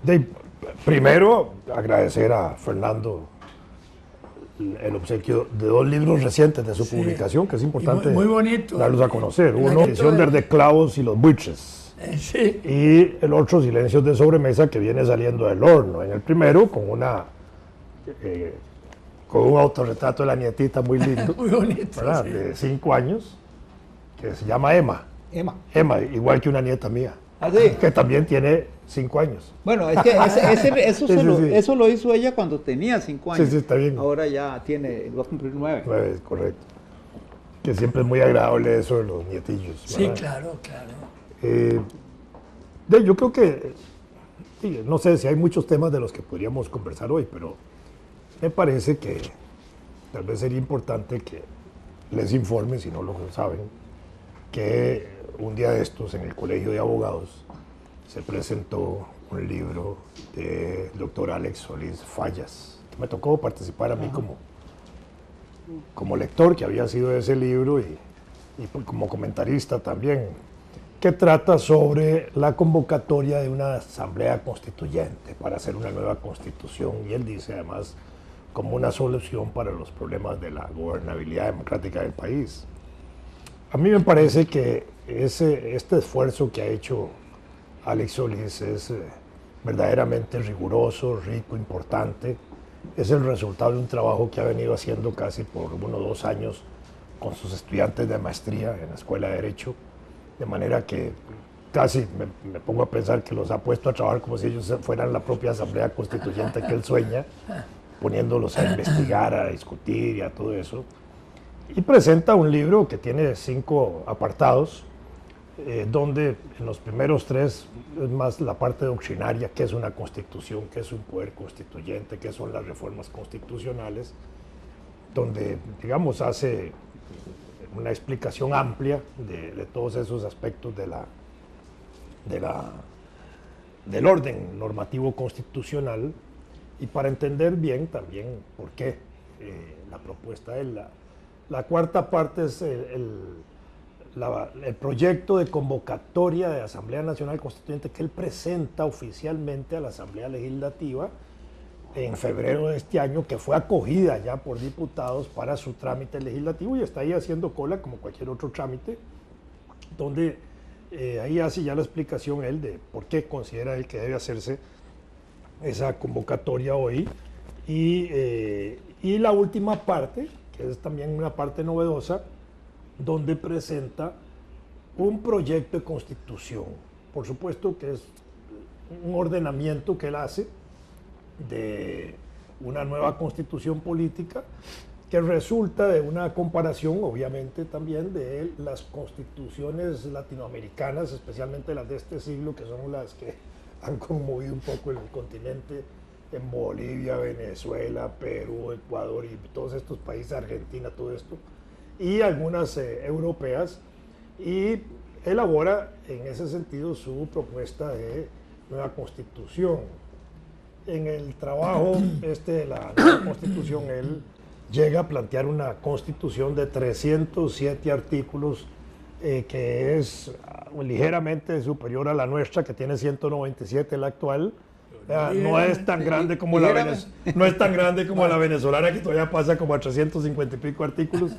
De, primero, agradecer a Fernando el obsequio de 2 libros recientes de su publicación, que es importante muy bonito. darlos a conocer. Uno, Edición de Clavos y los Buitres. Sí. Y el otro, Silencios de Sobremesa, que viene saliendo del horno. En el primero, con un autorretrato de la nietita muy lindo, muy bonito, sí. de 5 años, que se llama Emma. Emma, igual que una nieta mía. ¿Ah, sí? Que también tiene 5 años. Bueno, es que eso lo hizo ella cuando tenía 5 años. Sí, sí, está bien. Ahora ya va a cumplir 9. 9, correcto. Que siempre es muy agradable eso de los nietillos. Sí, ¿verdad? claro, claro. Yo creo que, no sé si hay muchos temas de los que podríamos conversar hoy, pero me parece que tal vez sería importante que les informen, si no lo saben, que un día de estos en el Colegio de Abogados se presentó un libro del doctor Alex Solís Fallas. Me tocó participar a mí como lector, que había sido de ese libro, y como comentarista también, que trata sobre la convocatoria de una asamblea constituyente para hacer una nueva constitución, y él dice además como una solución para los problemas de la gobernabilidad democrática del país. A mí me parece que este esfuerzo que ha hecho Alex Solís es verdaderamente riguroso, rico, importante. Es el resultado de un trabajo que ha venido haciendo casi por 1 o 2 años con sus estudiantes de maestría en la Escuela de Derecho, de manera que casi me pongo a pensar que los ha puesto a trabajar como si ellos fueran la propia asamblea constituyente que él sueña, poniéndolos a investigar, a discutir y a todo eso. Y presenta un libro que tiene 5 apartados, donde en los primeros 3 es más la parte doctrinaria, qué es una constitución, qué es un poder constituyente, qué son las reformas constitucionales, donde, digamos, hace una explicación amplia de todos esos aspectos del orden normativo constitucional, y para entender bien también por qué la propuesta de la cuarta parte es el proyecto de convocatoria de Asamblea Nacional Constituyente que él presenta oficialmente a la Asamblea Legislativa en febrero de este año, que fue acogida ya por diputados para su trámite legislativo, y está ahí haciendo cola como cualquier otro trámite, donde ahí hace ya la explicación él de por qué considera él que debe hacerse esa convocatoria hoy. Y la última parte, que es también una parte novedosa, donde presenta un proyecto de constitución. Por supuesto que es un ordenamiento que él hace de una nueva constitución política, que resulta de una comparación, obviamente, también de las constituciones latinoamericanas, especialmente las de este siglo, que son las que han conmovido un poco el continente, en Bolivia, Venezuela, Perú, Ecuador y todos estos países, Argentina, todo esto, y algunas europeas, y elabora en ese sentido su propuesta de nueva constitución. En el trabajo de la nueva constitución, él llega a plantear una constitución de 307 artículos, que es ligeramente superior a la nuestra, que tiene 197, la actual. No es tan grande como la venezolana, que todavía pasa como a 350 y pico artículos,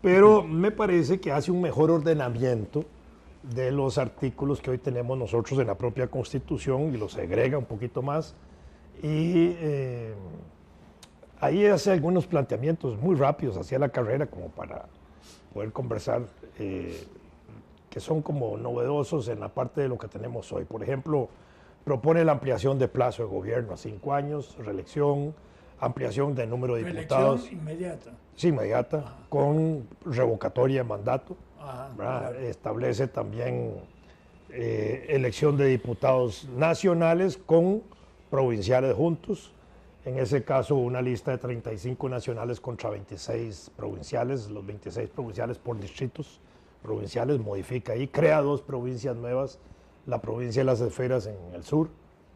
pero me parece que hace un mejor ordenamiento de los artículos que hoy tenemos nosotros en la propia Constitución, y los segrega un poquito más, y ahí hace algunos planteamientos muy rápidos hacia la carrera, como para poder conversar, que son como novedosos en la parte de lo que tenemos hoy. Por ejemplo, propone la ampliación de plazo de gobierno a 5 años, reelección, ampliación del número de diputados. Reelección inmediata. Sí, inmediata, con revocatoria de mandato. Claro. Establece también elección de diputados nacionales con provinciales juntos. En ese caso, una lista de 35 nacionales contra 26 provinciales, los 26 provinciales por distritos provinciales, modifica ahí, crea 2 provincias nuevas, la provincia de las Esferas en el sur,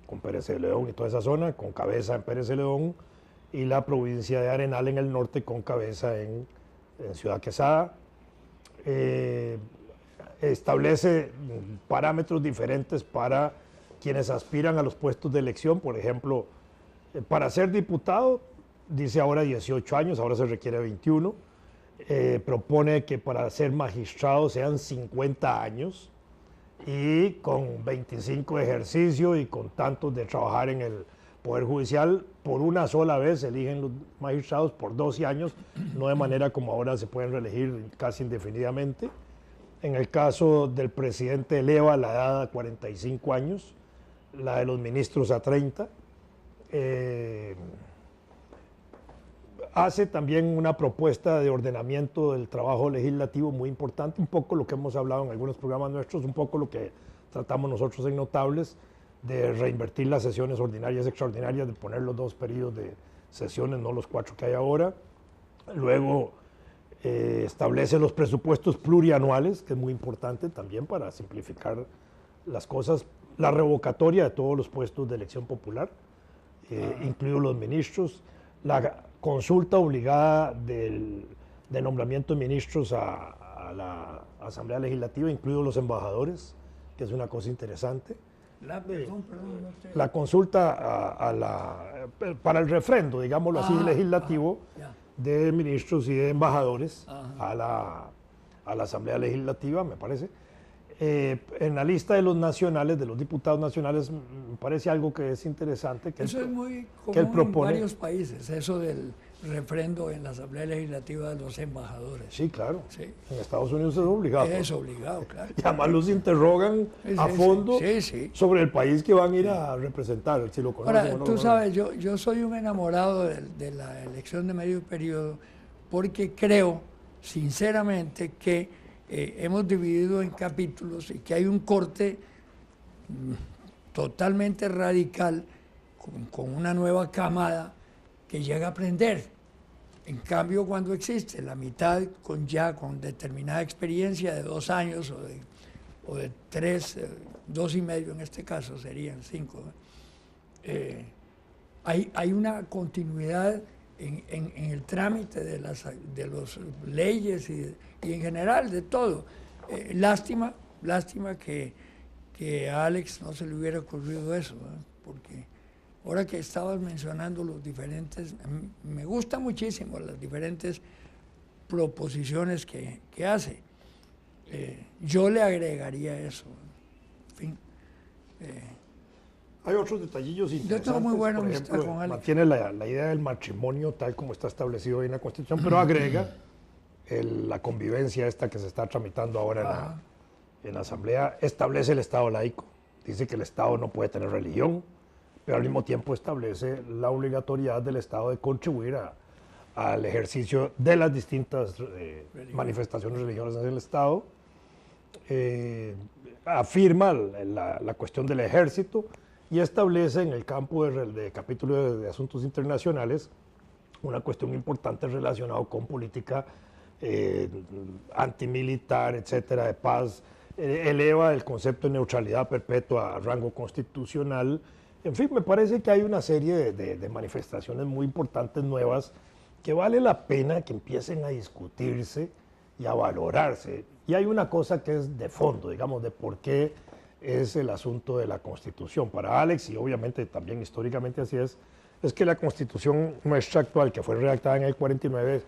con Pérez de León y toda esa zona, con cabeza en Pérez de León, y la provincia de Arenal en el norte, con cabeza en Ciudad Quesada. Establece parámetros diferentes para quienes aspiran a los puestos de elección, por ejemplo, para ser diputado, dice ahora 18 años, ahora se requiere 21. Propone que para ser magistrado sean 50 años y con 25 de ejercicio y con tantos de trabajar en el Poder Judicial. Por una sola vez se eligen los magistrados por 12 años, no de manera como ahora se pueden reelegir casi indefinidamente. En el caso del presidente eleva la edad a 45 años, la de los ministros a 30. Hace también una propuesta de ordenamiento del trabajo legislativo muy importante, un poco lo que hemos hablado en algunos programas nuestros, un poco lo que tratamos nosotros en Notables, de reinvertir las sesiones ordinarias y extraordinarias, de poner los 2 periodos de sesiones, no los 4 que hay ahora. Luego establece los presupuestos plurianuales, que es muy importante también para simplificar las cosas. La revocatoria de todos los puestos de elección popular, incluidos los ministros. La consulta obligada de nombramiento de ministros a la Asamblea Legislativa, incluidos los embajadores, que es una cosa interesante. La consulta para el refrendo, digámoslo así, legislativo, de ministros y de embajadores a la Asamblea Legislativa, me parece. En la lista de los nacionales, de los diputados nacionales, me parece algo que es interesante. Que eso es muy común que él propone, en varios países, eso del refrendo en la Asamblea Legislativa de los embajadores. Sí, claro. Sí. En Estados Unidos es obligado. Es obligado, claro. Y además los interrogan a fondo sí. sobre el país que van a ir a representar, si lo conocen. Ahora, o no tú lo sabes, yo soy un enamorado de la elección de medio periodo porque creo, sinceramente, que hemos dividido en capítulos y que hay un corte totalmente radical con una nueva camada que llega a aprender. En cambio, cuando existe la mitad con determinada experiencia de 2 años o de 3, 2 y medio en este caso, serían 5, hay una continuidad en el trámite de las leyes y en general de todo. Lástima que a Alex no se le hubiera ocurrido eso, porque ahora que estabas mencionando los diferentes, me gusta muchísimo las diferentes proposiciones que hace. Yo le agregaría eso. En fin. Hay otros detallillos interesantes. Yo tengo muy buena por amistad ejemplo, con Alex. mantiene la idea del matrimonio tal como está establecido en la Constitución, pero agrega la convivencia esta que se está tramitando ahora en la Asamblea. Establece el Estado laico. Dice que el Estado no puede tener religión, pero al mismo tiempo establece la obligatoriedad del Estado de contribuir al ejercicio de las distintas manifestaciones religiosas del Estado. Afirma la cuestión del ejército y establece en el campo de capítulo de asuntos internacionales una cuestión importante relacionada con política antimilitar, etcétera, de paz. Eleva el concepto de neutralidad perpetua a rango constitucional. En fin, me parece que hay una serie de manifestaciones muy importantes nuevas que vale la pena que empiecen a discutirse y a valorarse. Y hay una cosa que es de fondo, digamos, de por qué es el asunto de la Constitución. Para Alex, y obviamente también históricamente así es que la Constitución nuestra actual, que fue redactada en el 49,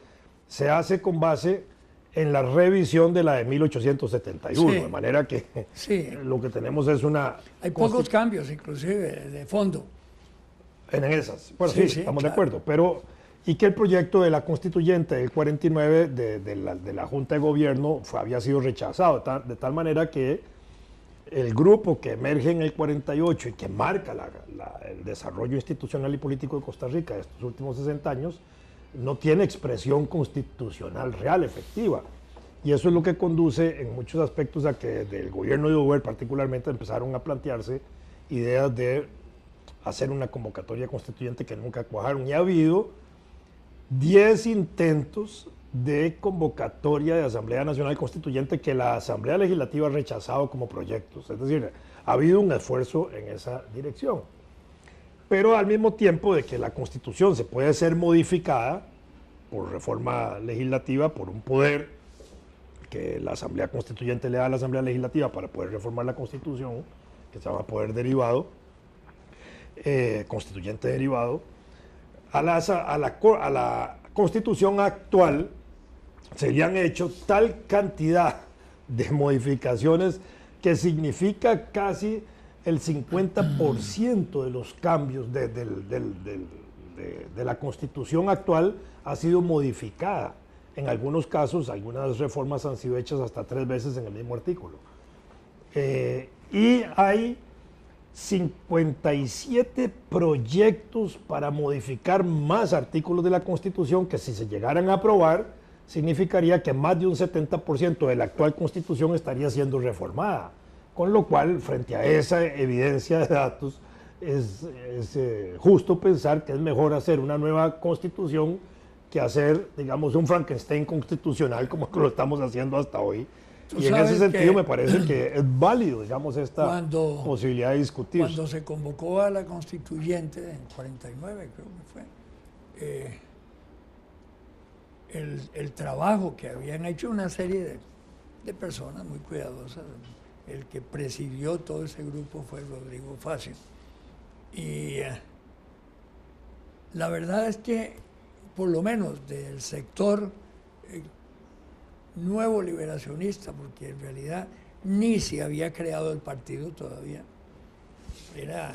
se hace con base en la revisión de la de 1871, de manera que lo que tenemos es una... Hay pocos cambios, inclusive, de fondo. En esas. Bueno, sí, estamos de acuerdo, pero... Y que el proyecto de la constituyente del 49 de la Junta de Gobierno había sido rechazado, de tal manera que el grupo que emerge en el 48 y que marca el desarrollo institucional y político de Costa Rica de estos últimos 60 años, no tiene expresión constitucional real, efectiva. Y eso es lo que conduce en muchos aspectos a que del gobierno de Uber particularmente empezaron a plantearse ideas de hacer una convocatoria constituyente que nunca cuajaron. Y ha habido 10 intentos de convocatoria de Asamblea Nacional Constituyente que la Asamblea Legislativa ha rechazado como proyectos. Es decir, ha habido un esfuerzo en esa dirección. Pero al mismo tiempo de que la Constitución se puede ser modificada por reforma legislativa, por un poder que la Asamblea Constituyente le da a la Asamblea Legislativa para poder reformar la Constitución, que se llama poder derivado, constituyente derivado, a la Constitución actual se le han hecho tal cantidad de modificaciones que significa casi el 50% de los cambios de la Constitución actual ha sido modificada. En algunos casos, algunas reformas han sido hechas hasta 3 veces en el mismo artículo. Y hay 57 proyectos para modificar más artículos de la Constitución que, si se llegaran a aprobar, significaría que más de un 70% de la actual Constitución estaría siendo reformada. Con lo cual, frente a esa evidencia de datos, es justo pensar que es mejor hacer una nueva Constitución que hacer, digamos, un Frankenstein constitucional como lo estamos haciendo hasta hoy. Y en ese sentido me parece que es válido, digamos, esta posibilidad de discutir. Cuando se convocó a la constituyente en 49, creo que fue, el trabajo que habían hecho una serie de personas muy cuidadosas, el que presidió todo ese grupo fue Rodrigo Facio. Y la verdad es que, por lo menos del sector nuevo liberacionista, porque en realidad ni se había creado el partido todavía, era,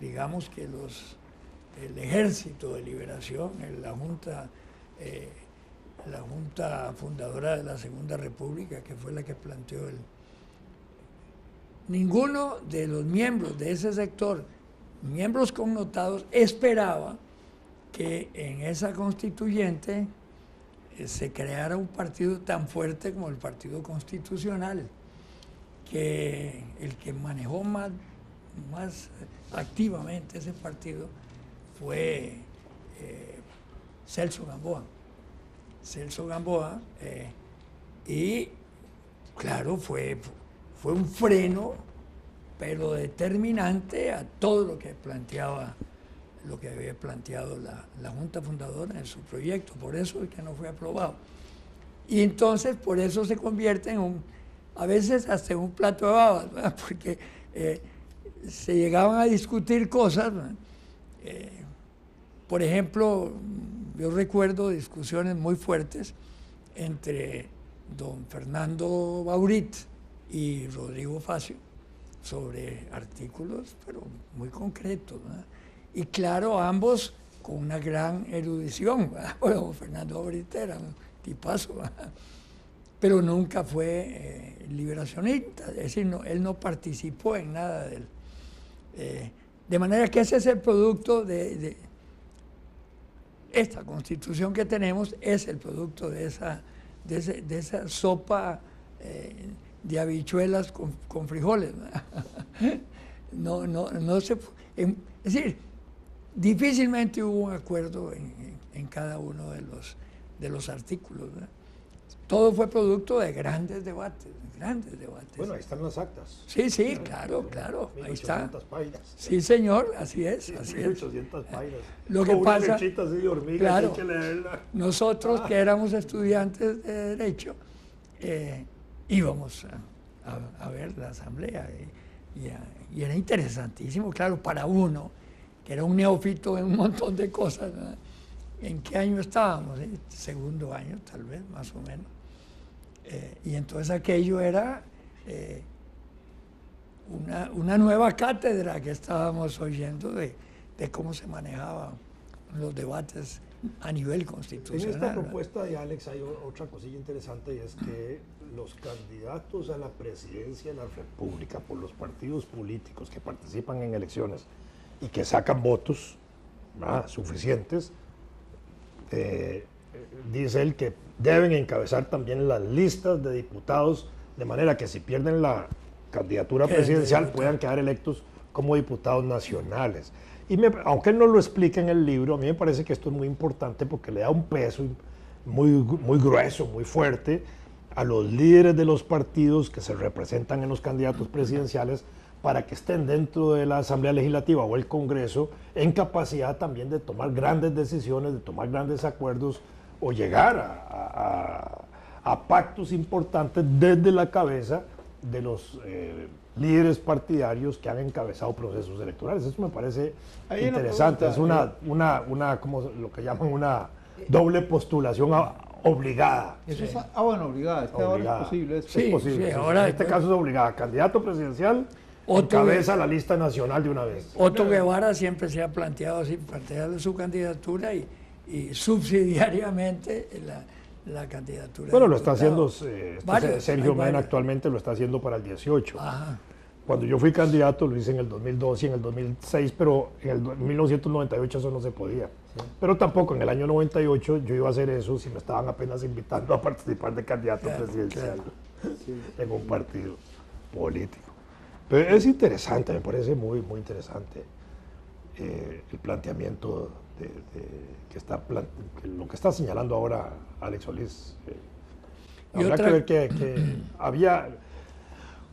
digamos que el Ejército de Liberación, la Junta fundadora de la Segunda República, que fue la que planteó ninguno de los miembros de ese sector, miembros connotados, esperaba que en esa constituyente se creara un partido tan fuerte como el Partido Constitucional, que el que manejó más activamente ese partido fue Celso Gamboa. Y claro, fue un freno, pero determinante a todo lo que había planteado la Junta Fundadora en su proyecto. Por eso es que no fue aprobado. Y entonces, por eso se convierte a veces hasta en un plato de babas, ¿verdad? Porque se llegaban a discutir cosas, por ejemplo, yo recuerdo discusiones muy fuertes entre don Fernando Baurit y Rodrigo Facio sobre artículos, pero muy concretos, ¿verdad? Y claro, ambos con una gran erudición, ¿verdad? Bueno, Fernando Baurit era un tipazo, ¿verdad? Pero nunca fue liberacionista, es decir, él no participó en nada de él. De manera que ese es el producto de esta constitución que tenemos, es el producto de esa sopa de habichuelas con frijoles. No se, es decir, difícilmente hubo un acuerdo en cada uno de los artículos, ¿verdad? Todo fue producto de grandes debates. Bueno, ahí están las actas. Sí, claro, ahí está. 1800 páginas. Sí, señor, así es. 1800 páginas. Lo que pasa, así de hormiga, claro, hay que leerla. Nosotros que éramos estudiantes de Derecho, íbamos a ver la asamblea y era interesantísimo, claro, para uno, que era un neófito en un montón de cosas, ¿verdad? ¿En qué año estábamos? Segundo año, tal vez, más o menos. Y entonces aquello era una nueva cátedra que estábamos oyendo de cómo se manejaban los debates a nivel constitucional. En esta propuesta de Alex hay otra cosilla interesante, y es que los candidatos a la presidencia de la República por los partidos políticos que participan en elecciones y que sacan votos suficientes, dice él que deben encabezar también las listas de diputados, de manera que si pierden la candidatura presidencial puedan quedar electos como diputados nacionales. Y aunque él no lo explica en el libro, a mí me parece que esto es muy importante porque le da un peso muy grueso, muy fuerte a los líderes de los partidos que se representan en los candidatos presidenciales, para que estén dentro de la Asamblea Legislativa o el Congreso en capacidad también de tomar grandes decisiones, de tomar grandes acuerdos o llegar a pactos importantes desde la cabeza de los líderes partidarios que han encabezado procesos electorales. Eso me parece interesante. Es como lo que llaman una doble postulación obligada. Eso es, bueno, obligada. Es que ahora es posible. Es posible. Sí, ahora, en este caso es obligada. Candidato presidencial encabeza la lista nacional de una vez. Otto Guevara siempre se ha planteado así, plantear su candidatura y subsidiariamente la candidatura. Bueno, lo está haciendo Sergio Mena actualmente, lo está haciendo para el 18. Ajá. Cuando yo fui candidato lo hice en el 2002 y en el 2006, pero en el 1998 eso no se podía. Sí. Pero tampoco en el año 98 yo iba a hacer eso si me estaban apenas invitando a participar de candidato presidencial en un partido político. Pero es interesante, me parece muy, muy interesante el planteamiento lo que está señalando ahora Alex Solís. Habrá que ver que había...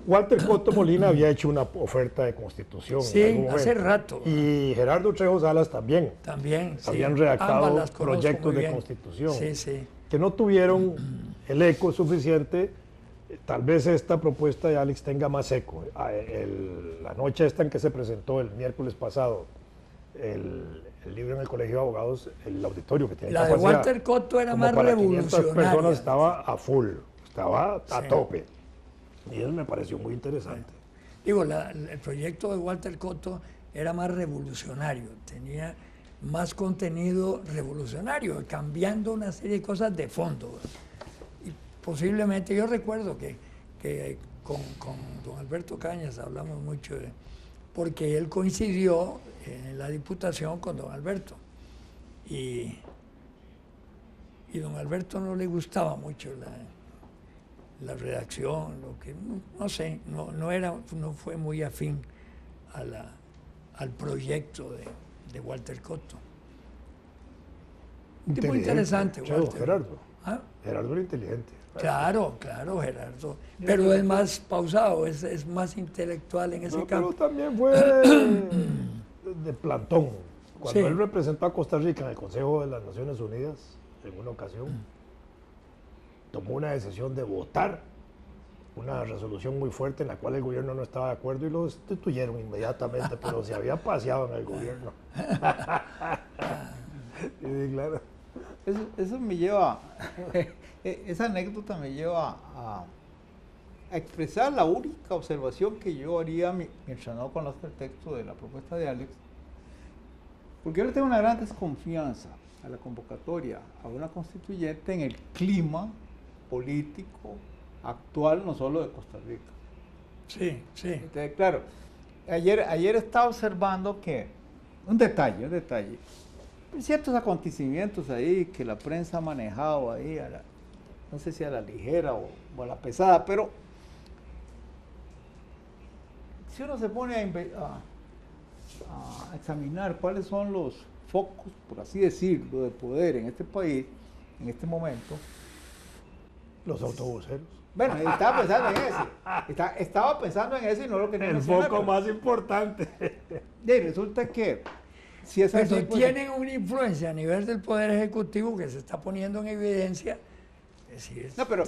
Walter Cotto Molina había hecho una oferta de constitución. Sí, hace rato. Y Gerardo Trejo Salas también. También, habían redactado proyectos de constitución que no tuvieron el eco suficiente. Tal vez esta propuesta de Alex tenga más eco. La noche esta en que se presentó el miércoles pasado el libro en el Colegio de Abogados, el auditorio que tiene la capacidad, de Walter Cotto era más revolucionaria. 500 personas estaba a full, estaba a tope. Y eso me pareció muy interesante. Digo, el proyecto de Walter Cotto era más revolucionario, tenía más contenido revolucionario, cambiando una serie de cosas de fondo. Y posiblemente, yo recuerdo que con don Alberto Cañas hablamos mucho porque él coincidió en la diputación con don Alberto. Y don Alberto no le gustaba mucho la redacción, lo que no sé, no fue muy afín al proyecto de Walter Cotto. Un tipo interesante, Walter. Gerardo. ¿Ah? Gerardo era inteligente. Claro, Gerardo. Pero es más pausado, es más intelectual en ese campo. Pero también fue de plantón. Cuando él representó a Costa Rica en el Consejo de las Naciones Unidas, en una ocasión, tomó una decisión de votar una resolución muy fuerte en la cual el gobierno no estaba de acuerdo y lo destituyeron inmediatamente, pero se había paseado en el gobierno. Sí, claro. Eso me lleva, esa anécdota me lleva a expresar la única observación que yo haría mientras no conozco el texto de la propuesta de Alex, porque yo le tengo una gran desconfianza a la convocatoria a una constituyente en el clima político actual, no solo de Costa Rica. Sí. Entonces, claro, ayer estaba observando que, un detalle, ciertos acontecimientos ahí que la prensa ha manejado ahí, no sé si a la ligera o a la pesada, pero si uno se pone a examinar cuáles son los focos, por así decirlo, de poder en este país, en este momento. Los autobuseros. Bueno, estaba pensando en ese. Estaba pensando en ese y no lo quería mencionar. El foco más importante. Y resulta que si es así, pues, tienen una influencia a nivel del Poder Ejecutivo que se está poniendo en evidencia. No, pero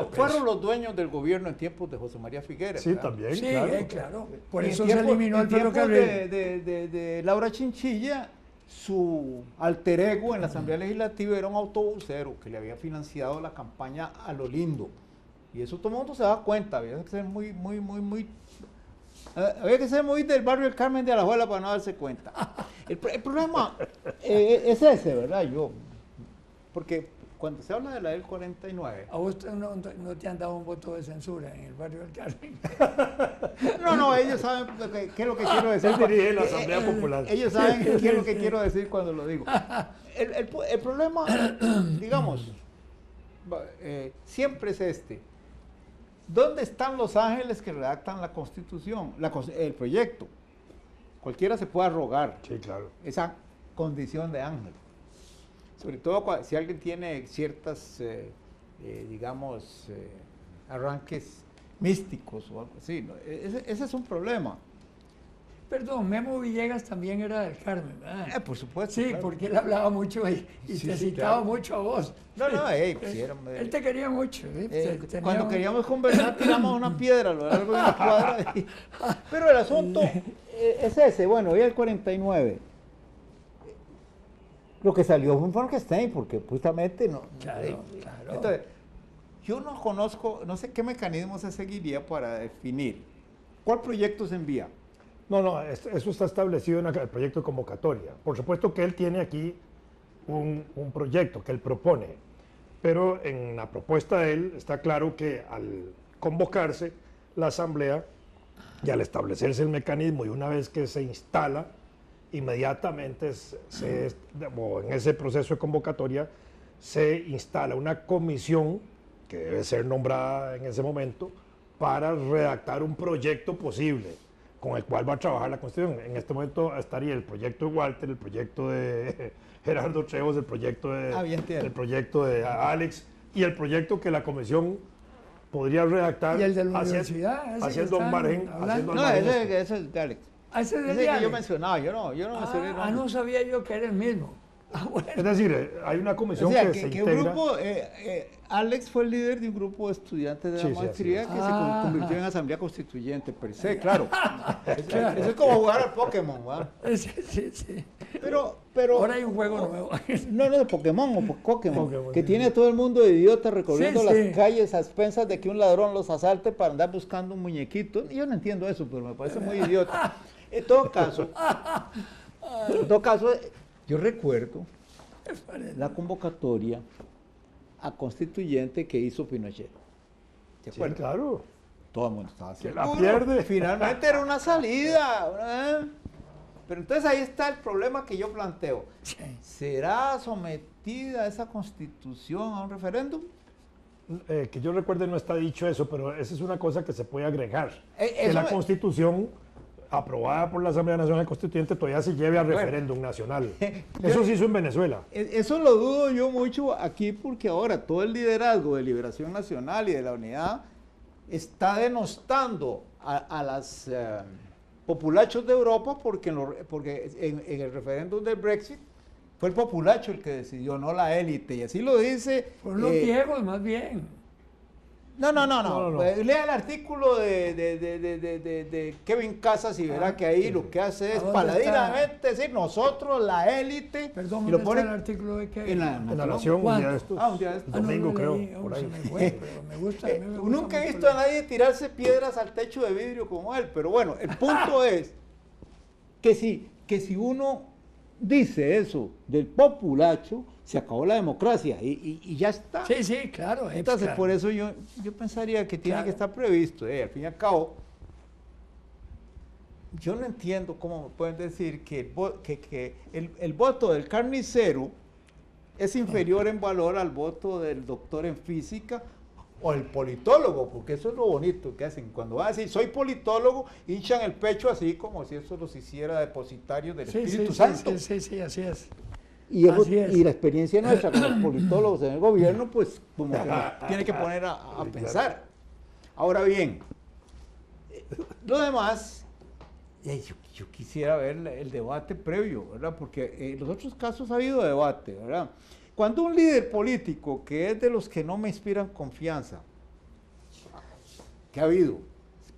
fueron los dueños del gobierno en tiempos de José María Figueres. Sí, también, sí, claro. Por eso se eliminó el ferrocarril. De Laura Chinchilla, su alter ego en la Asamblea Legislativa era un autobusero que le había financiado la campaña a lo lindo. Y eso todo el mundo se da cuenta, había que ser había que ser muy del barrio del Carmen de Alajuela para no darse cuenta. El problema es ese, ¿verdad? Porque cuando se habla de la del 49... ¿A vos no te han dado un voto de censura en el barrio del Carmen? No, ellos saben qué es lo que quiero decir. Él dirige la Asamblea Popular. Ellos saben qué es lo que quiero decir cuando lo digo. El problema, digamos, siempre es este. ¿Dónde están los ángeles que redactan la Constitución, el proyecto? Cualquiera se puede arrogar esa condición de ángel. Sobre todo si alguien tiene ciertas, arranques místicos o algo así, ¿no? Ese es un problema. Perdón, Memo Villegas también era del Carmen, ¿verdad? Por supuesto. Sí, claro. porque él hablaba mucho y Sí, te sí, citaba claro. mucho a vos. No, pues, sí, era, Él te quería mucho. Tenía cuando un- queríamos conversar tiramos una piedra a lo largo de una cuadra. Pero el asunto es ese, bueno, hoy el 49. Lo que salió fue un Frankenstein, porque justamente no. Claro, claro. Entonces, yo no conozco, no sé qué mecanismo se seguiría para definir cuál proyecto se envía. No, eso está establecido en el proyecto de convocatoria. Por supuesto que él tiene aquí un proyecto que él propone, pero en la propuesta de él está claro que al convocarse la asamblea y al establecerse el mecanismo y una vez que se instala, inmediatamente en ese proceso de convocatoria se instala una comisión que debe ser nombrada en ese momento para redactar un proyecto posible con el cual va a trabajar la Constitución. En este momento estaría el proyecto de Walter, el proyecto de Gerardo Trejos, el proyecto de Alex y el proyecto que la comisión podría redactar Y el de la universidad, ese que haciendo un están margen. hablando. No, ese es de Alex. Ese es Ese de que yo Alex. mencionaba, yo no mencioné el nombre. No sabía yo que era el mismo. Bueno. Es decir, hay una comisión O sea, que se que un integra. grupo, Alex fue el líder de un grupo de estudiantes de la Sí, sí, maestría así que se convirtió en asamblea constituyente per se, claro. Claro. Eso es como jugar al Pokémon, ¿verdad? Sí. Pero Ahora hay un juego nuevo. no, de Pokémon o Pokémon, Pokémon, que sí, tiene a todo el mundo de idiota recorriendo Sí, las sí. calles a expensas de que un ladrón los asalte para andar buscando un muñequito. Yo no entiendo eso, pero me parece muy idiota. En todo caso, yo recuerdo la convocatoria a constituyente que hizo Pinochet. ¿Se Sí, acuerdan? claro. Todo el mundo estaba Que haciendo. la pierde. Finalmente era una salida. Pero entonces ahí está el problema que yo planteo. Sí. ¿Será sometida esa constitución a un referéndum? Que yo recuerde no está dicho eso, pero esa es una cosa que se puede agregar. Que eso la me- Constitución aprobada por la Asamblea Nacional Constituyente todavía se lleve a referéndum nacional. Eso se hizo en Venezuela. Eso lo dudo yo mucho aquí porque ahora todo el liderazgo de Liberación Nacional y de la Unidad está denostando a las populachos de Europa porque en el referéndum del Brexit fue el populacho el que decidió, no la élite. Y así lo dice. Fueron los viejos, más bien. No. No. Lea el artículo de Kevin Casas y verá que ahí lo que hace es ¿A dónde paladinamente decir nosotros, la élite. Perdón, y ¿dónde lo pone está el artículo de que? en la En la Nación, un ¿Cuándo? día de estos. Un día de estos. Domingo, no lo creo, leí, por se ahí. me fue, pero me gusta. a mí me gusta Nunca he mucho visto a nadie tirarse piedras al techo de vidrio como él, pero bueno, el punto es que si uno dice eso del populacho, se acabó la democracia y ya está. Sí, claro. Entonces, claro. por eso yo pensaría que tiene Claro. que estar previsto. Al fin y al cabo, yo no entiendo cómo me pueden decir que el voto del carnicero es inferior en valor al voto del doctor en física o el politólogo, porque eso es lo bonito que hacen. Cuando van a decir, soy politólogo, hinchan el pecho así como si eso los hiciera depositarios del Espíritu Santo. Sí, así es. Y, Así es. y la experiencia nuestra con los politólogos en el gobierno, pues como que nos tiene que poner a Sí, claro. pensar. Ahora bien, lo demás, yo quisiera ver el debate previo, ¿verdad? Porque en los otros casos ha habido debate, ¿verdad? Cuando un líder político, que es de los que no me inspiran confianza, que ha habido,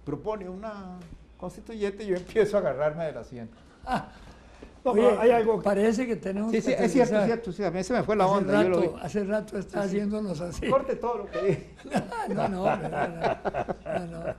propone una constituyente, yo empiezo a agarrarme del asiento. No, Oye, pero hay algo que- parece que tenemos Sí, que es cierto, aterrizar. sí, a mí se me fue la Hace onda. yo lo vi. hace rato está haciéndonos así. Corte todo lo que dije. No, hombre, no.